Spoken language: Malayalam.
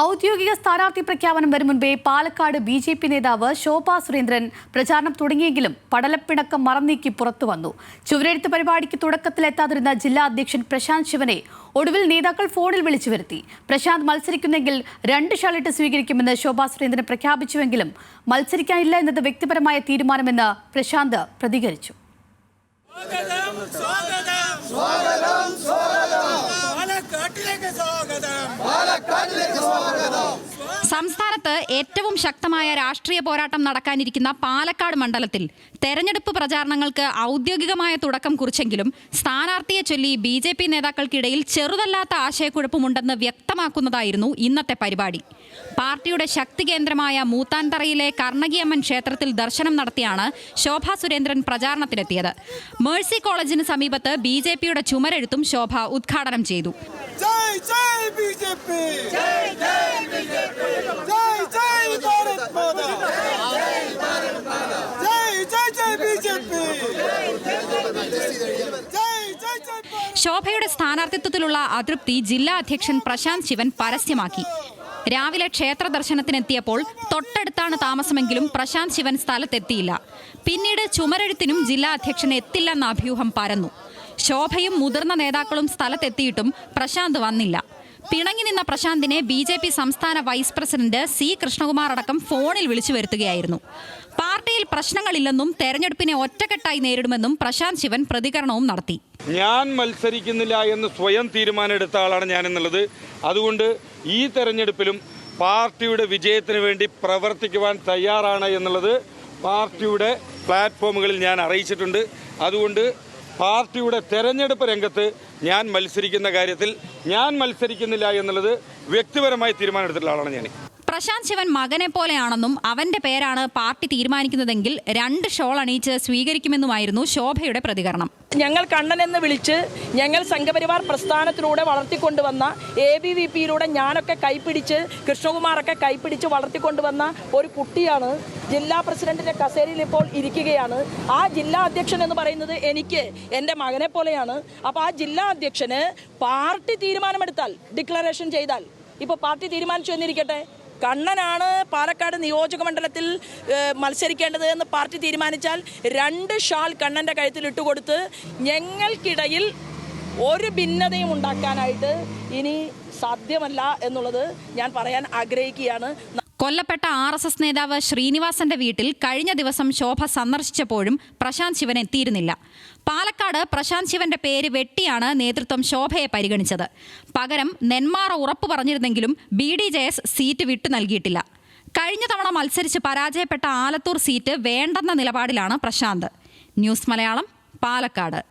ഔദ്യോഗിക സ്ഥാനാർത്ഥി പ്രഖ്യാപനം വരും മുൻപേ പാലക്കാട് ബി.ജെ.പി. നേതാവ് ശോഭാ സുരേന്ദ്രൻ പ്രചാരണം തുടങ്ങിയെങ്കിലും പടലപ്പിണക്കം മറന്നീക്കി പുറത്തുവന്നു. ചുവരെഴുത്ത് പരിപാടിക്ക് തുടക്കത്തിലെത്താതിരുന്ന ജില്ലാ അധ്യക്ഷൻ പ്രശാന്ത് ശിവനെ ഒടുവിൽ നേതാക്കൾ ഫോണിൽ വിളിച്ചു വരുത്തി. പ്രശാന്ത് മത്സരിക്കുന്നെങ്കിൽ 2 ഷാളിട്ട് സ്വീകരിക്കുമെന്ന് ശോഭാ സുരേന്ദ്രൻ പ്രഖ്യാപിച്ചുവെങ്കിലും മത്സരിക്കാനില്ല എന്നത് വ്യക്തിപരമായ തീരുമാനമെന്ന് പ്രശാന്ത് പ്രതികരിച്ചു. സംസ്ഥാനത്ത് ഏറ്റവും ശക്തമായ രാഷ്ട്രീയ പോരാട്ടം നടക്കാനിരിക്കുന്ന പാലക്കാട് മണ്ഡലത്തിൽ തെരഞ്ഞെടുപ്പ് പ്രചാരണങ്ങൾക്ക് ഔദ്യോഗികമായ തുടക്കം കുറിച്ചെങ്കിലും സ്ഥാനാർത്ഥിയെ ചൊല്ലി ബി.ജെ.പി. നേതാക്കൾക്കിടയിൽ ചെറുതല്ലാത്ത ആശയക്കുഴപ്പമുണ്ടെന്ന് വ്യക്തമാക്കുന്നതായിരുന്നു ഇന്നത്തെ പരിപാടി. പാർട്ടിയുടെ ശക്തി കേന്ദ്രമായ മൂത്താൻതറയിലെ കർണകിയമ്മൻ ക്ഷേത്രത്തിൽ ദർശനം നടത്തിയാണ് ശോഭാ സുരേന്ദ്രൻ പ്രചാരണത്തിനെത്തിയത്. മേഴ്സി കോളേജിന് സമീപത്ത് ബി.ജെ.പിയുടെ ചുമരെഴുത്തും ശോഭ ഉദ്ഘാടനം ചെയ്തു. ശോഭയുടെ സ്ഥാനാർത്ഥിത്വത്തിലുള്ള അതൃപ്തി ജില്ലാ അധ്യക്ഷൻ പ്രശാന്ത് ശിവൻ പരസ്യമാക്കി. രാവിലെ ക്ഷേത്ര ദർശനത്തിനെത്തിയപ്പോൾ തൊട്ടടുത്താണ് താമസമെങ്കിലും പ്രശാന്ത് ശിവൻ സ്ഥലത്തെത്തിയില്ല. പിന്നീട് ചുമരെഴുത്തിനും ജില്ലാ അധ്യക്ഷൻ എത്തില്ലെന്ന അഭ്യൂഹം പരന്നു. ശോഭയും മുതിർന്ന നേതാക്കളും സ്ഥലത്തെത്തിയിട്ടും പ്രശാന്ത് വന്നില്ല. പിണങ്ങി നിന്ന പ്രശാന്തിനെ ബി.ജെ.പി. സംസ്ഥാന വൈസ് പ്രസിഡന്റ് സി കൃഷ്ണകുമാർ അടക്കം ഫോണിൽ വിളിച്ചു വരുത്തുകയായിരുന്നു. പാർട്ടിയിൽ പ്രശ്നങ്ങളില്ലെന്നും തെരഞ്ഞെടുപ്പിനെ ഒറ്റക്കെട്ടായി നേരിടുമെന്നും പ്രശാന്ത് ശിവൻ പ്രതികരണവും നടത്തി. ഞാൻ മത്സരിക്കുന്നില്ല എന്ന് സ്വയം തീരുമാനമെടുത്ത ആളാണ് ഞാനെന്നുള്ളത്. അതുകൊണ്ട് ഈ തെരഞ്ഞെടുപ്പിലും പാർട്ടിയുടെ വിജയത്തിന് വേണ്ടി പ്രവർത്തിക്കുവാൻ തയ്യാറാണ് എന്നുള്ളത് പാർട്ടിയുടെ പ്ലാറ്റ്ഫോമുകളിൽ ഞാൻ അറിയിച്ചിട്ടുണ്ട്. അതുകൊണ്ട് പാർട്ടിയുടെ തെരഞ്ഞെടുപ്പ് രംഗത്ത് ഞാൻ മത്സരിക്കുന്ന കാര്യത്തിൽ ഞാൻ മത്സരിക്കുന്നില്ല എന്നുള്ളത് വ്യക്തിപരമായി തീരുമാനമെടുത്തിട്ടുള്ള ആളാണ് ഞാൻ. പ്രശാന്ത് ശിവൻ മകനെ പോലെയാണെന്നും അവന്റെ പേരാണ് പാർട്ടി തീരുമാനിക്കുന്നതെങ്കിൽ 2 ഷോൾ അണിയിച്ച് സ്വീകരിക്കുമെന്നുമായിരുന്നു ശോഭയുടെ പ്രതികരണം. ഞങ്ങൾ കണ്ണൻ എന്ന് വിളിച്ച് ഞങ്ങൾ സംഘപരിവാർ പ്രസ്ഥാനത്തിലൂടെ വളർത്തിക്കൊണ്ടുവന്ന ABVP-യിലൂടെ ഞാനൊക്കെ കൈപ്പിടിച്ച് കൃഷ്ണകുമാറൊക്കെ കൈപ്പിടിച്ച് വളർത്തിക്കൊണ്ടുവന്ന ഒരു കുട്ടിയാണ് ജില്ലാ പ്രസിഡന്റിന്റെ കസേരയിൽ ഇപ്പോൾ ഇരിക്കുകയാണ്. ആ ജില്ലാ അധ്യക്ഷൻ എന്ന് പറയുന്നത് എനിക്ക് എൻ്റെ മകനെ പോലെയാണ്. അപ്പോൾ ആ ജില്ലാ അധ്യക്ഷന് പാർട്ടി തീരുമാനമെടുത്താൽ, ഡിക്ലറേഷൻ ചെയ്താൽ, ഇപ്പോൾ പാർട്ടി തീരുമാനിച്ചു എന്നിരിക്കട്ടെ, കണ്ണനാണ് പാലക്കാട് നിയോജക മണ്ഡലത്തിൽ മത്സരിക്കേണ്ടത് എന്ന് പാർട്ടി തീരുമാനിച്ചാൽ 2 ഷാൾ കണ്ണൻ്റെ കഴുത്തിൽ ഇട്ടുകൊടുത്ത് ഞങ്ങൾക്കിടയിൽ ഒരു ഭിന്നതയും ഉണ്ടാക്കാനായിട്ട് ഇനി സാധ്യമല്ല എന്നുള്ളത് ഞാൻ പറയാൻ ആഗ്രഹിക്കുകയാണ്. കൊല്ലപ്പെട്ട RSS നേതാവ് ശ്രീനിവാസന്റെ വീട്ടിൽ കഴിഞ്ഞ ദിവസം ശോഭ സന്ദർശിച്ചപ്പോഴും പ്രശാന്ത് ശിവൻ എത്തിയിരുന്നില്ല. പാലക്കാട് പ്രശാന്ത് ശിവന്റെ പേര് വെട്ടിയാണ് നേതൃത്വം ശോഭയെ പരിഗണിച്ചത്. പകരം നെന്മാറ ഉറപ്പ് പറഞ്ഞിരുന്നെങ്കിലും BDJS സീറ്റ് വിട്ടു നൽകിയിട്ടില്ല. കഴിഞ്ഞ തവണ മത്സരിച്ച് പരാജയപ്പെട്ട ആലത്തൂർ സീറ്റ് വേണ്ടെന്ന നിലപാടിലാണ് പ്രശാന്ത്. ന്യൂസ് മലയാളം, പാലക്കാട്.